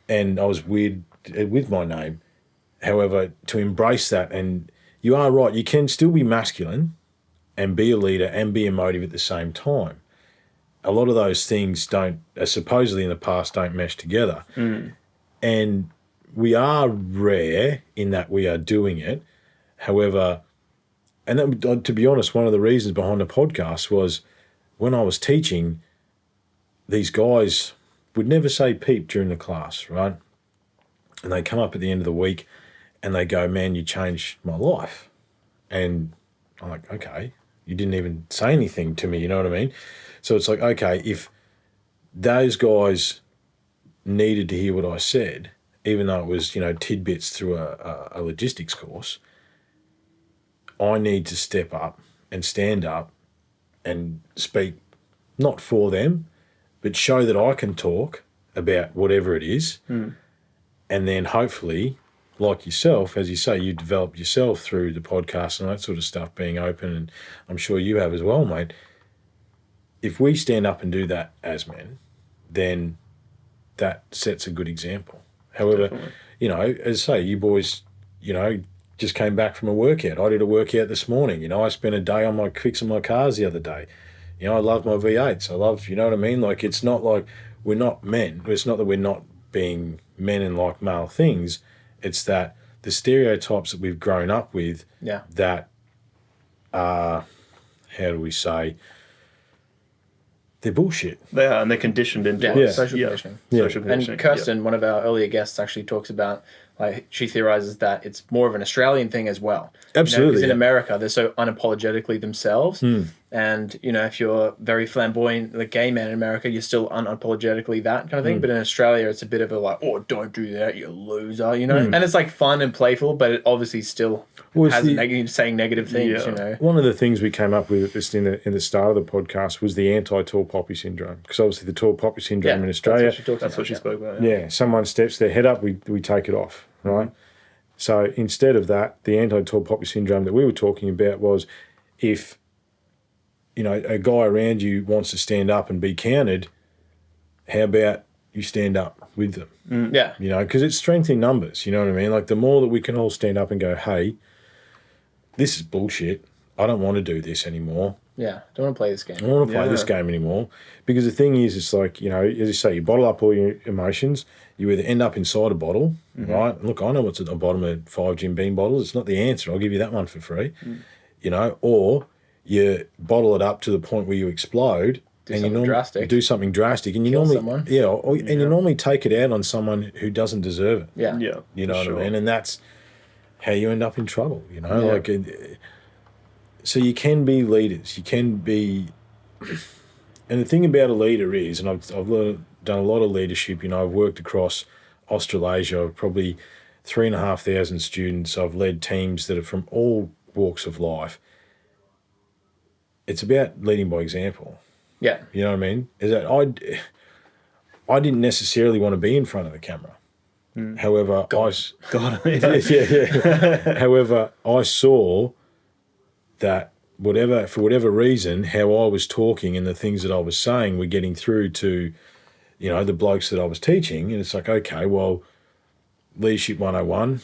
And I was weird with my name. However, to embrace that, and you are right, you can still be masculine and be a leader and be emotive at the same time. A lot of those things supposedly in the past don't mesh together. And we are rare in that we are doing it. However, and that, to be honest, one of the reasons behind the podcast was when I was teaching, these guys would never say peep during the class, right? And they come up at the end of the week and they go, man, you changed my life. And I'm like, okay, you didn't even say anything to me, you know what I mean? So it's like, okay, if those guys needed to hear what I said, even though it was, tidbits through a logistics course, I need to step up and stand up and speak, not for them, but show that I can talk about whatever it is. And then hopefully, like yourself, as you say, you developed yourself through the podcast and that sort of stuff, being open, and I'm sure you have as well, mate. If we stand up and do that as men, then that sets a good example. However, as I say, you boys, just came back from a workout. I did a workout this morning. I spent a day fixing my cars the other day. I love my V8s. I love, you know what I mean? Like, it's not like we're not men. It's not that we're not being men and like male things. It's that the stereotypes that we've grown up with that are, how do we say, they're bullshit. They are, and they're conditioned into social conditioning. Social conditioning. And Kirsten, one of our earlier guests, actually talks about, like, she theorizes that it's more of an Australian thing as well. Absolutely. Because in America, they're so unapologetically themselves. And, if you're very flamboyant, the gay man in America, you're still unapologetically that kind of thing. But in Australia, it's a bit of a like, oh, don't do that, you loser, And it's like fun and playful, but it obviously still has saying negative things, One of the things we came up with just in the start of the podcast was the anti-tall poppy syndrome. Because obviously the tall poppy syndrome in Australia. That's what she spoke about. Yeah, someone steps their head up, we take it off, right? So instead of that, the anti-tall poppy syndrome that we were talking about was if, a guy around you wants to stand up and be counted, how about you stand up with them? Yeah. Because it's strength in numbers, you know what I mean? Like the more that we can all stand up and go, hey, this is bullshit. I don't want to do this anymore. Yeah, don't want to play this game. I don't want to play this game anymore. Because the thing is, it's like, as you say, you bottle up all your emotions. You either end up inside a bottle, right? And look, I know what's at the bottom of 5 Jim Beam bottles. It's not the answer. I'll give you that one for free. Or you bottle it up to the point where you explode. Do something drastic. And you Kill normally, someone. And you normally take it out on someone who doesn't deserve it. Yeah. You know what I mean? And that's how you end up in trouble, Like, so you can be leaders. You can be... And the thing about a leader is, and I've done a lot of leadership, I've worked across Australasia, probably 3,500 students. I've led teams that are from all walks of life. It's about leading by example. Yeah. You know what I mean? Is that I didn't necessarily want to be in front of the camera. However, However, I saw that for whatever reason, how I was talking and the things that I was saying were getting through to, the blokes that I was teaching. And it's like, okay, well, leadership 101,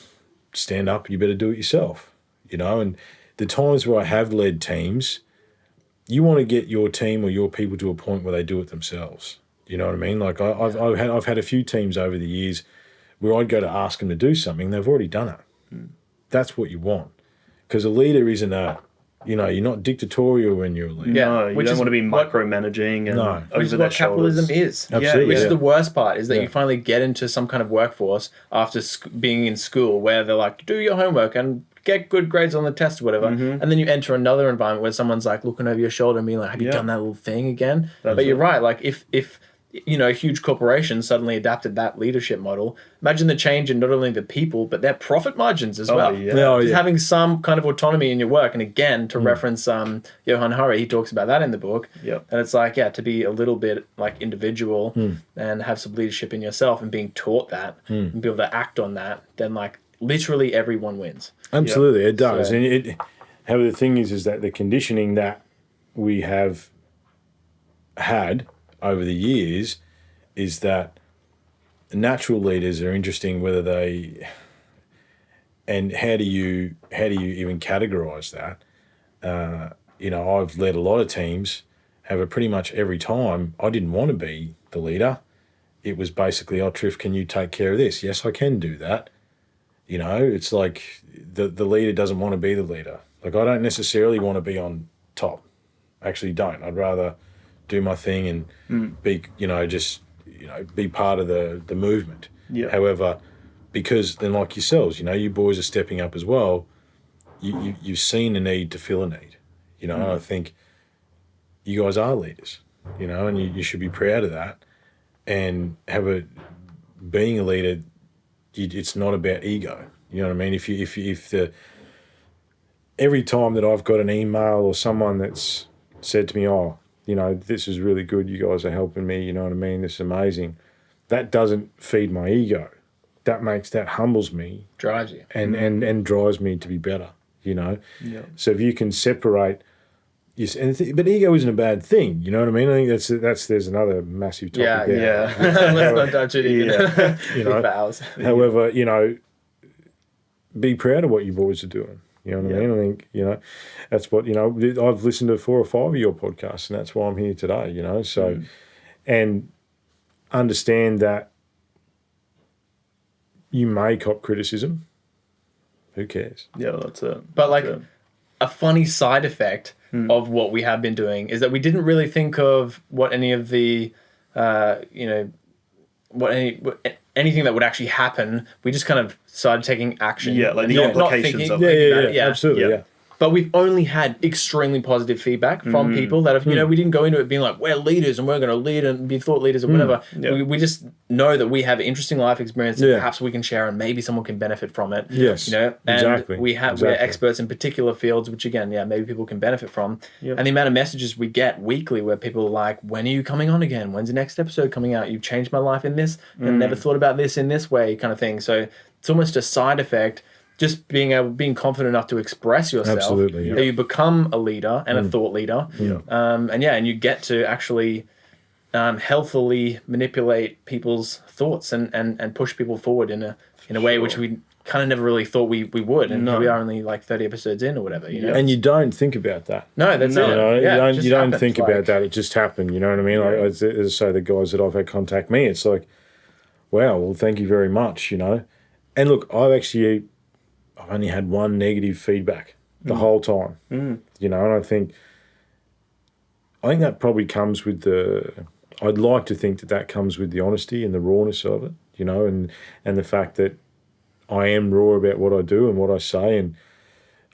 stand up, you better do it yourself, And the times where I have led teams, you want to get your team or your people to a point where they do it themselves. You know what I mean? Like I've had a few teams over the years where I'd go to ask them to do something, they've already done it. That's what you want. Because a leader isn't you're not dictatorial when you're a leader. Yeah, no, you don't want to be micromanaging and which is what capitalism is. Absolutely. Which is the worst part, is that you finally get into some kind of workforce after being in school where they're like, do your homework and get good grades on the test or whatever. And then you enter another environment where someone's like looking over your shoulder and being like, have you done that little thing again? But you're right. Like if a huge corporation suddenly adapted that leadership model, imagine the change in not only the people, but their profit margins as well. Just having some kind of autonomy in your work. And again, to reference Johan Hari, he talks about that in the book. And it's like, to be a little bit like individual and have some leadership in yourself and being taught that and be able to act on that, then like literally everyone wins. Absolutely, it does. So, and however, the thing is that the conditioning that we have had over the years is that natural leaders are interesting, whether they, and how do you even categorize that? I've led a lot of teams. However, pretty much every time I didn't want to be the leader. It was basically, oh, Triff, can you take care of this? Yes, I can do that. It's like the leader doesn't want to be the leader. Like I don't necessarily want to be on top. I actually don't. I'd rather do my thing and be, be part of the movement. However, because then like yourselves, you boys are stepping up as well. You've seen a need to fill a need. I think you guys are leaders, and you should be proud of that. And being a leader, it's not about ego. You know what I mean? If every time that I've got an email or someone that's said to me, oh, this is really good, you guys are helping me, you know what I mean, this is amazing, that doesn't feed my ego. That humbles me. Drives you. And drives me to be better, So if you can separate, but ego isn't a bad thing, you know what I mean? I think there's another massive topic there. Let's not touch it. However, be proud of what you boys are doing. You know what I mean? I think, that's what, I've listened to 4 or 5 of your podcasts, and that's why I'm here today, So, and understand that you may cop criticism, who cares? Yeah, that's it. But like a funny side effect of what we have been doing is that we didn't really think of what any of the, anything that would actually happen. We just kind of started taking action. Yeah, like the implications of it. Yeah, absolutely. Yeah. But we've only had extremely positive feedback from people that have, we didn't go into it being like, we're leaders and we're going to lead and be thought leaders or whatever. Yeah. We just know that we have interesting life experience that perhaps we can share and maybe someone can benefit from it. Yes, and exactly. We're experts in particular fields, which again, maybe people can benefit from. Yep. And the amount of messages we get weekly where people are like, when are you coming on again? When's the next episode coming out? You've changed my life in this and never thought about this in this way kind of thing. So it's almost a side effect. Just being confident enough to express yourself, absolutely, that you become a leader and a thought leader, and you get to actually healthily manipulate people's thoughts and push people forward in a way which we kind of never really thought we would, and here we are only like 30 episodes in or whatever, And you don't think about that. No, that's it. You don't think about that. It just happened. You know what I mean? Like as I say, the guys that I've had contact me, it's like, wow, well, thank you very much. And look, I've only had one negative feedback the whole time, and I think that probably comes with I'd like to think that comes with the honesty and the rawness of it, and the fact that I am raw about what I do and what I say, and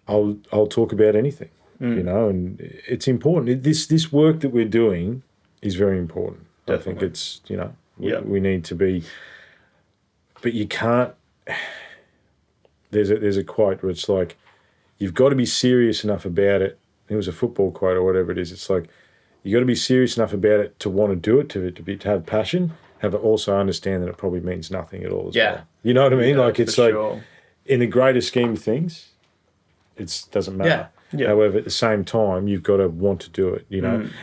I'll talk about anything, and it's important. This work that we're doing is very important. Definitely. I think it's, we need to be, but you can't. There's a quote where it's like, you've got to be serious enough about it. I think it was a football quote or whatever it is. It's like, you got to be serious enough about it to want to do it, to have passion, also understand that it probably means nothing at all as well. You know what I mean? Like it's like, in the greater scheme of things, it doesn't matter. Yeah. However, at the same time, you've got to want to do it,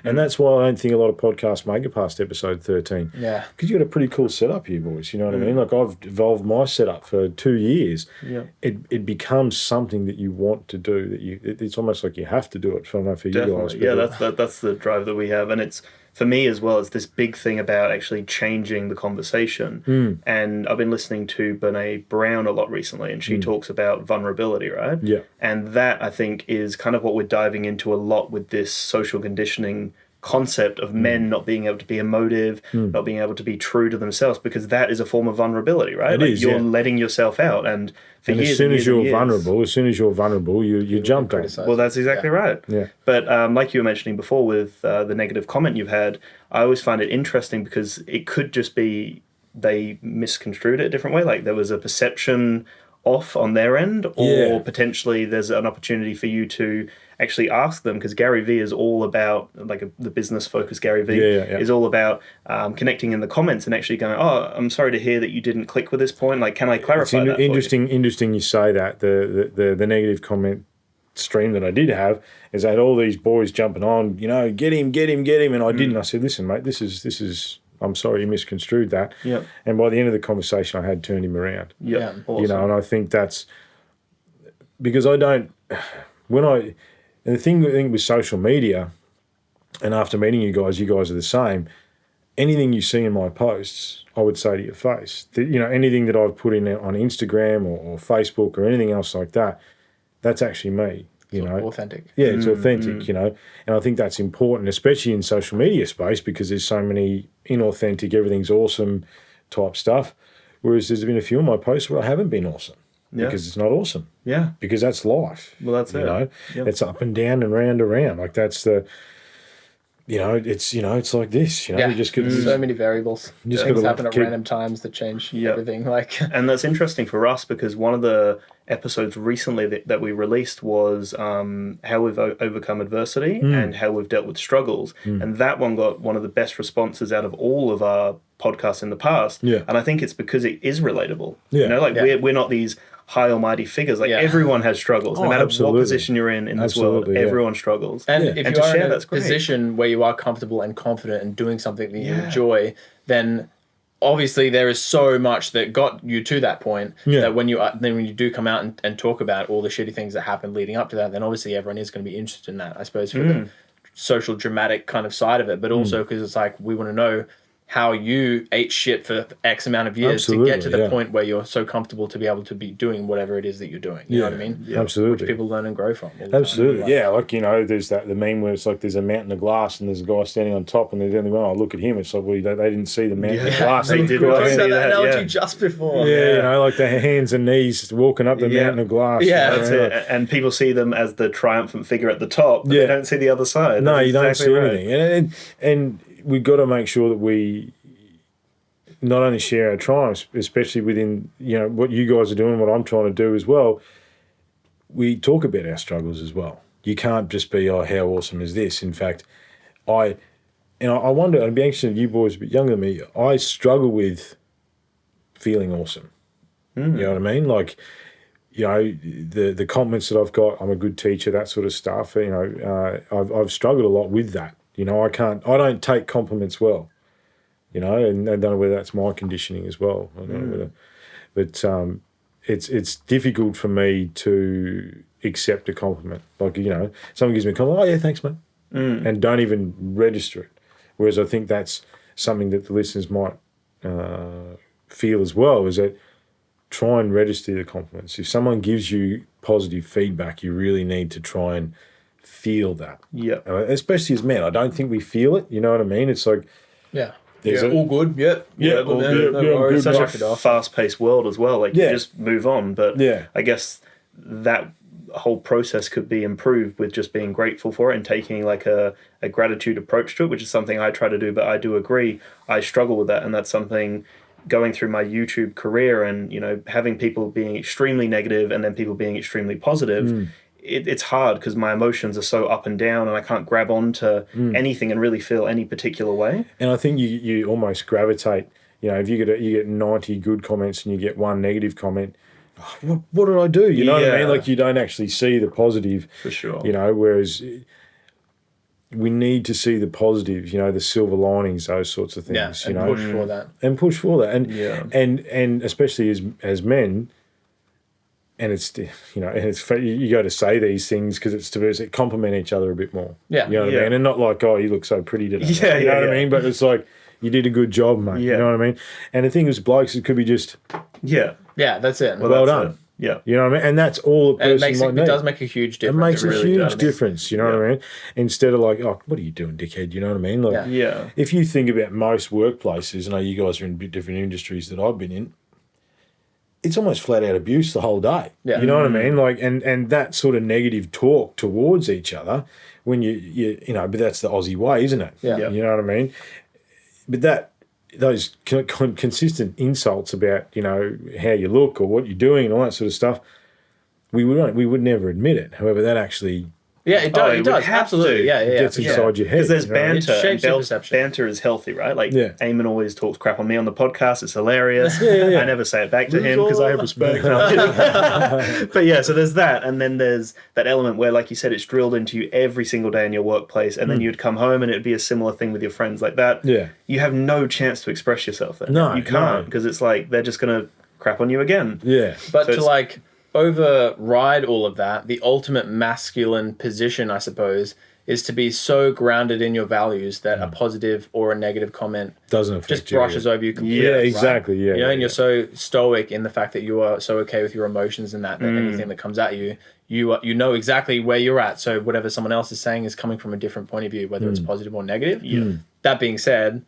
And that's why I don't think a lot of podcasts make it past episode 13. Yeah. Because you've got a pretty cool setup here, boys. You know what I mean? Like, I've evolved my setup for 2 years. Yeah. It becomes something that you want to do. It's almost like you have to do it for you guys. Yeah, that's the drive that we have. And it's, for me as well, it's this big thing about actually changing the conversation. And I've been listening to Brene Brown a lot recently, and she talks about vulnerability, right? Yeah. And that, I think, is kind of what we're diving into a lot with this social conditioning concept of men not being able to be emotive, not being able to be true to themselves, because that is a form of vulnerability, right? You're letting yourself out, and as soon as you're vulnerable, you jump on. Well, that's exactly right. Yeah. But like you were mentioning before with the negative comment you've had, I always find it interesting because it could just be they misconstrued it a different way. Like there was a perception off on their end, or potentially there's an opportunity for you to actually ask them, because Gary Vee is all about, the business focus Gary Vee is all about connecting in the comments and actually going, oh, I'm sorry to hear that you didn't click with this point. Like, can I clarify that? Interesting you say that. The negative comment stream that I did have is I had all these boys jumping on, get him, and I didn't. I said, listen, mate, this is I'm sorry you misconstrued that. Yeah. And by the end of the conversation, I had turned him around. Yeah. Awesome. And I think that's because the thing with social media, and after meeting you guys are the same. Anything you see in my posts, I would say to your face. Anything that I've put in on Instagram or Facebook or anything else like that, that's actually me. Authentic. Yeah, it's authentic, and I think that's important, especially in social media space, because there's so many inauthentic, everything's awesome type stuff. Whereas there's been a few of my posts where I haven't been awesome because it's not awesome. Yeah. Because that's life. Well, that's it. It's up and down and round and round. Like that's the, it's like this, you just get so many variables. Things happen at random times that change everything. And that's interesting for us because one of the episodes recently that we released was how we've overcome adversity and how we've dealt with struggles. And that one got one of the best responses out of all of our podcasts in the past. Yeah. And I think it's because it is relatable. Yeah. We're not these high almighty figures. Everyone has struggles. No matter what position you're in this world, everyone struggles. And if you are in a position where you are comfortable and confident and doing something that you enjoy, then obviously there is so much that got you to that point that when you do come out and talk about all the shitty things that happened leading up to that, then obviously everyone is going to be interested in that, I suppose, for the social dramatic kind of side of it, but also because it's like we want to know how you ate shit for X amount of years to get to the point where you're so comfortable to be able to be doing whatever it is that you're doing. You know what I mean? Yeah, absolutely. Which people learn and grow from. Absolutely. Yeah, like, you know, there's the meme where it's like there's a mountain of glass and there's a guy standing on top and they're the only one, look at him. It's like, well, they didn't see the mountain of glass. They did that analogy just before. Yeah, you know, like the hands and knees walking up the mountain of glass. Yeah, that's it. And people see them as the triumphant figure at the top, but they don't see the other side. No, you don't see anything. And we've got to make sure that we not only share our triumphs, especially within, you know, what you guys are doing, what I'm trying to do as well, we talk about our struggles as well. You can't just be, oh, how awesome is this? In fact, I wonder, I'd be anxious if you boys a bit younger than me, I struggle with feeling awesome. You know what I mean? Like, you know, the compliments that I've got, I'm a good teacher, that sort of stuff, you know, I've struggled a lot with that. You know, I don't take compliments well. You know, and I don't know whether that's my conditioning as well. I don't know whether, but it's difficult for me to accept a compliment. Like, you know, someone gives me a compliment, oh yeah, thanks, mate, and don't even register it. Whereas I think that's something that the listeners might feel as well, is that try and register the compliments. If someone gives you positive feedback, you really need to try and feel that. Yeah, especially as men, I don't think we feel it. You know what I mean? It's like, all good. All good. It's such a fast-paced world as well. Like, you just move on. But I guess that whole process could be improved with just being grateful for it and taking like a gratitude approach to it, which is something I try to do. But I do agree, I struggle with that, and that's something going through my YouTube career and, you know, having people being extremely negative and then people being extremely positive. It's hard because my emotions are so up and down and I can't grab onto anything and really feel any particular way. And I think you almost gravitate, you know, if you get 90 good comments and you get one negative comment, what did I do? You know what I mean? Like, you don't actually see the positive. For sure. You know, whereas we need to see the positives, you know, the silver linings, those sorts of things. And push for that. And push for that. And especially as men, and it's, you know, and it's, you got to say these things because it's to compliment each other a bit more. Yeah. You know what I mean? And not like, oh, you look so pretty today. You know what I mean? But it's like, you did a good job, mate. You know what I mean? And the thing is, blokes, it could be just... Yeah, that's it. Well done. It. Yeah. You know what I mean? And that's all a person might need. It does make a huge difference. It makes a huge difference, you know what I mean? Instead of like, oh, what are you doing, dickhead? You know what I mean? Like, if you think about most workplaces, I know you guys are in different industries that I've been in, it's almost flat out abuse the whole day. Yeah. You know what I mean? Like, and that sort of negative talk towards each other when you know, but that's the Aussie way, isn't it? Yeah. You know what I mean? But those consistent insults about, you know, how you look or what you're doing and all that sort of stuff, we would never admit it. However, that actually... Yeah, it does. It does. Absolutely. It gets inside your head. Because there's banter. It shapes your perception. Banter is healthy, right? Like, Eamon always talks crap on me on the podcast. It's hilarious. I never say it back to him because I have respect. But yeah, so there's that. And then there's that element where, like you said, it's drilled into you every single day in your workplace. And then you'd come home and it'd be a similar thing with your friends like that. Yeah. You have no chance to express yourself then. No. You can't because it's like they're just going to crap on you again. Yeah. But so to like... override all of that, the ultimate masculine position, I suppose, is to be so grounded in your values that a positive or a negative comment doesn't affect just brushes over you completely. Yeah, exactly. Right? Yeah, you know, and you're so stoic in the fact that you are so okay with your emotions and that anything that comes at you, you know exactly where you're at. So whatever someone else is saying is coming from a different point of view, whether it's positive or negative. That being said,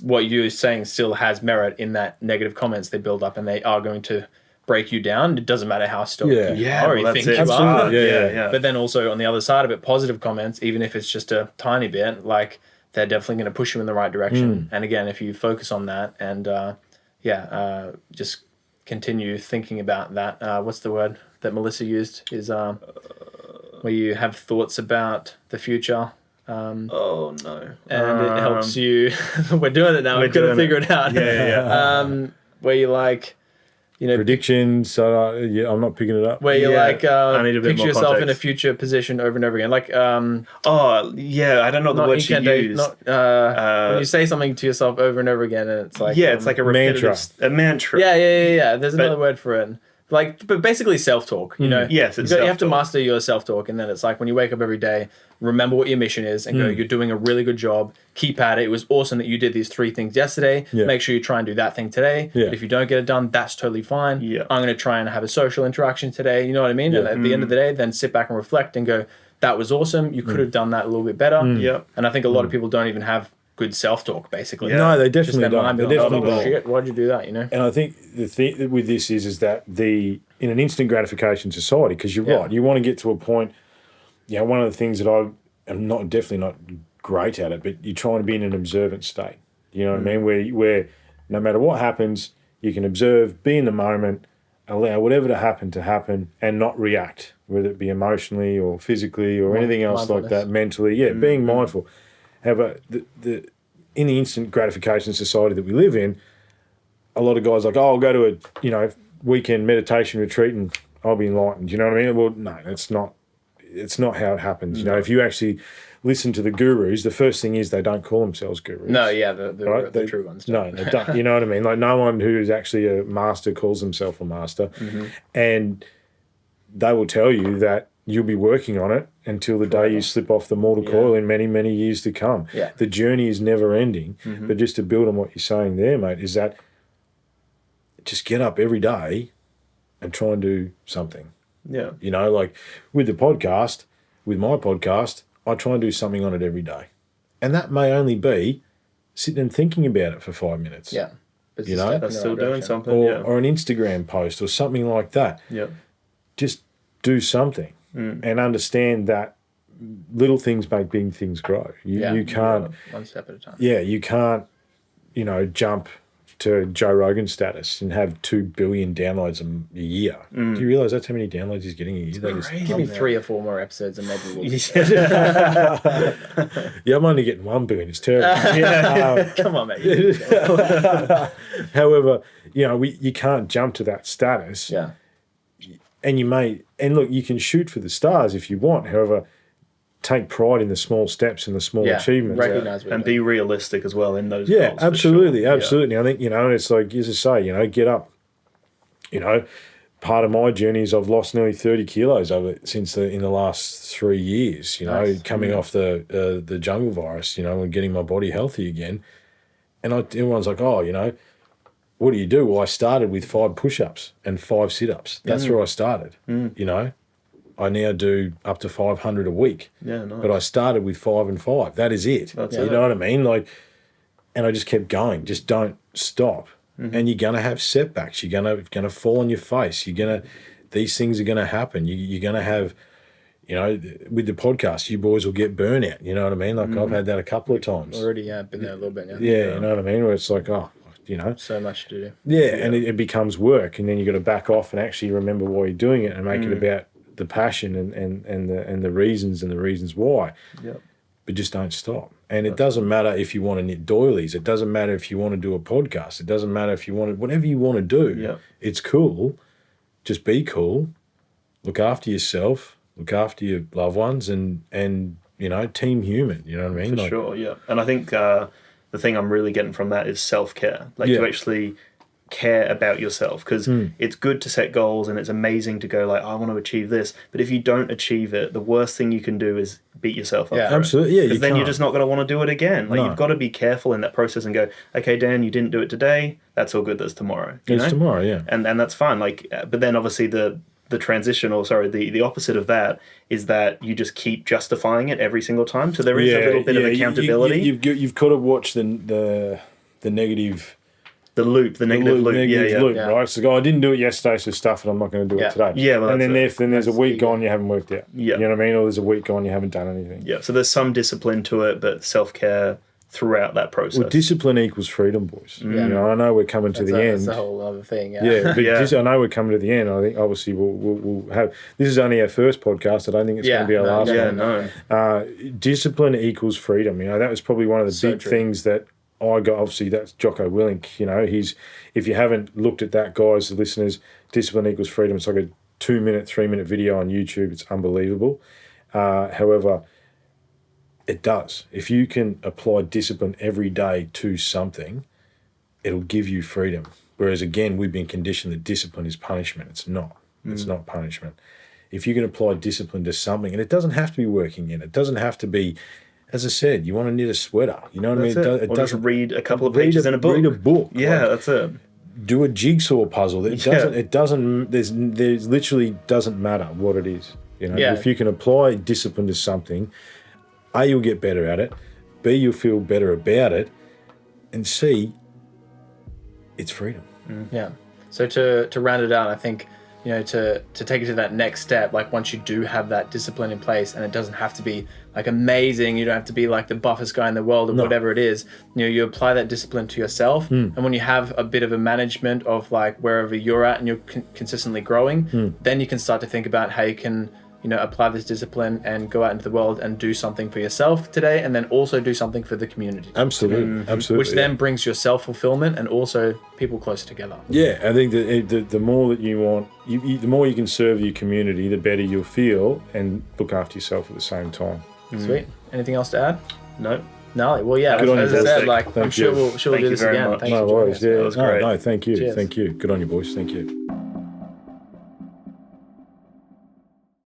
what you're saying still has merit in that negative comments they build up and they are going to break you down. It doesn't matter how stoic you are or you think you are. Yeah. But then also on the other side of it, positive comments, even if it's just a tiny bit, like they're definitely going to push you in the right direction. And again, if you focus on that and just continue thinking about that, what's the word that Melissa used is where you have thoughts about the future. Oh no. And it helps you. We're doing it now. We've got to figure it out. Where you like, you know, predictions. I'm not picking it up. Where you like I need a bit picture more yourself context. in a future position over and over again. Like I don't know the word she used. When you say something to yourself over and over again, and it's like it's like a repetitive, mantra. A mantra. Yeah. There's another word for it. Like, but basically self-talk, you know? Yes, you have to master your self-talk. And then it's like when you wake up every day, remember what your mission is and go, you're doing a really good job. Keep at it. It was awesome that you did these 3 things yesterday. Yeah. Make sure you try and do that thing today. Yeah. If you don't get it done, that's totally fine. Yeah. I'm going to try and have a social interaction today. You know what I mean? Yeah. And at the end of the day, then sit back and reflect and go, that was awesome. You could have done that a little bit better. Yeah. And I think a lot of people don't even have good self-talk, basically. Yeah. No, they definitely don't. They definitely don't. Shit, why'd you do that, you know? And I think the thing with this is that in an instant gratification society, because you're right, you want to get to a point, one of the things that I'm definitely not great at it, but you're trying to be in an observant state. You know what I mean? Where no matter what happens, you can observe, be in the moment, allow whatever to happen and not react, whether it be emotionally or physically or anything else like that, mentally. Being mindful. However, in the instant gratification society that we live in, a lot of guys are like, I'll go to a weekend meditation retreat and I'll be enlightened. You know what I mean? Well, no, it's not how it happens. You know, if you actually listen to the gurus, the first thing is they don't call themselves gurus. No, the true ones. No, they don't. You know what I mean? Like no one who is actually a master calls himself a master, and they will tell you that you'll be working on it until the day you slip off the mortal coil in many, many years to come. Yeah. The journey is never ending. But just to build on what you're saying there, mate, is that just get up every day and try and do something. Yeah. You know, like with my podcast, I try and do something on it every day. And that may only be sitting and thinking about it for 5 minutes. Yeah. But you know, that's still doing something. Or an Instagram post or something like that. Yeah. Just do something. And understand that little things make big things grow. You can't... one step at a time. Yeah, you can't, jump to Joe Rogan status and have 2 billion downloads a year. Do you realise that's how many downloads he's getting a year? Give me 3 or 4 more episodes and maybe we'll... I'm only getting 1 billion. It's terrible. Come on, mate. However, you can't jump to that status. Yeah. And look, you can shoot for the stars if you want. However, take pride in the small steps and the small achievements. Recognize and be realistic as well in those goals. Absolutely. Absolutely. I think, it's like, as I say, get up. Part of my journey is I've lost nearly 30 kilos in the last 3 years, coming off the jungle virus, and getting my body healthy again. And everyone's like, what do you do? Well, I started with 5 push-ups and 5 sit-ups. That's where I started, I now do up to 500 a week. Yeah, nice. But I started with 5 and 5. That is it. That's it. You know what I mean? Like, and I just kept going. Just don't stop. And you're gonna have setbacks. You're gonna fall on your face. These things are gonna happen. You're gonna have, with the podcast, you boys will get burnout. You know what I mean? Like I've had that a couple of times. Already, been there a little bit now. Yeah, you know what I mean? Where it's like, so much to do. Yeah, and it becomes work, and then you got to back off and actually remember why you're doing it and make it about the passion and the reasons why. Yep. But just don't stop. And it doesn't matter if you want to knit doilies. It doesn't matter if you want to do a podcast. It doesn't matter if you want to, whatever you want to do. Yep. It's cool. Just be cool. Look after yourself. Look after your loved ones, and team human. You know what I mean? For sure. Yeah. And I think the thing I'm really getting from that is self-care. Like to actually care about yourself, because it's good to set goals and it's amazing to go like, I want to achieve this, but if you don't achieve it, the worst thing you can do is beat yourself up. Absolutely. Because then you're just not going to want to do it again. Like you've got to be careful in that process and go, okay, Dan, you didn't do it today, that's all good, there's tomorrow. It's tomorrow. Yeah. And that's fine. Like, but then obviously the transition, or sorry, the opposite of that is that you just keep justifying it every single time. So there is a little bit of accountability. You've got to watch the negative. The negative loop. Right? So I didn't do it yesterday, so stuff, and I'm not going to do it today. Yeah, well, and then there's a week gone, you haven't worked out. Yeah. You know what I mean? Or there's a week gone, you haven't done anything. Yeah, so there's some discipline to it, but self-care throughout that process. Well, discipline equals freedom, boys. Yeah. I know we're coming to the end. That's a whole other thing. Yeah, but I know we're coming to the end. I think obviously we'll have. This is only our first podcast. I don't think it's going to be our last one. No. Discipline equals freedom. That was probably one of the big things that I got. Obviously, that's Jocko Willink. He's. If you haven't looked at that, guys, the listeners, discipline equals freedom. It's like a 2-minute, 3-minute video on YouTube. It's unbelievable. However, it does. If you can apply discipline every day to something, it'll give you freedom. Whereas, again, we've been conditioned that discipline is punishment. It's not. It's not punishment. If you can apply discipline to something, and it doesn't have to be working in, it doesn't have to be, as I said, you want to knit a sweater. You know what I mean? It doesn't read a couple of pages in a book. Read a book. Yeah, that's it. Do a jigsaw puzzle. It doesn't. There's literally doesn't matter what it is. You know, if you can apply discipline to something, A, you'll get better at it. B, you'll feel better about it, and C, it's freedom. Yeah. So to round it out, I think, you know, to take it to that next step, like once you do have that discipline in place, and it doesn't have to be like amazing, you don't have to be like the buffest guy in the world or whatever it is, you know, you apply that discipline to yourself. And when you have a bit of a management of like wherever you're at and you're consistently growing, then you can start to think about how you can, you know, apply this discipline and go out into the world and do something for yourself today, and then also do something for the community. Absolutely. Absolutely. Which then brings your self-fulfillment and also people closer together. Yeah, I think that the more that you want, the more you can serve your community, the better you'll feel and look after yourself at the same time. Sweet. Anything else to add? No. No. Well, yeah. Good as I said, like I'm sure we'll do this again. Much. Thanks no for worries. Yeah. That was great. No, thank you. Cheers. Thank you. Good on you, boys. Thank you.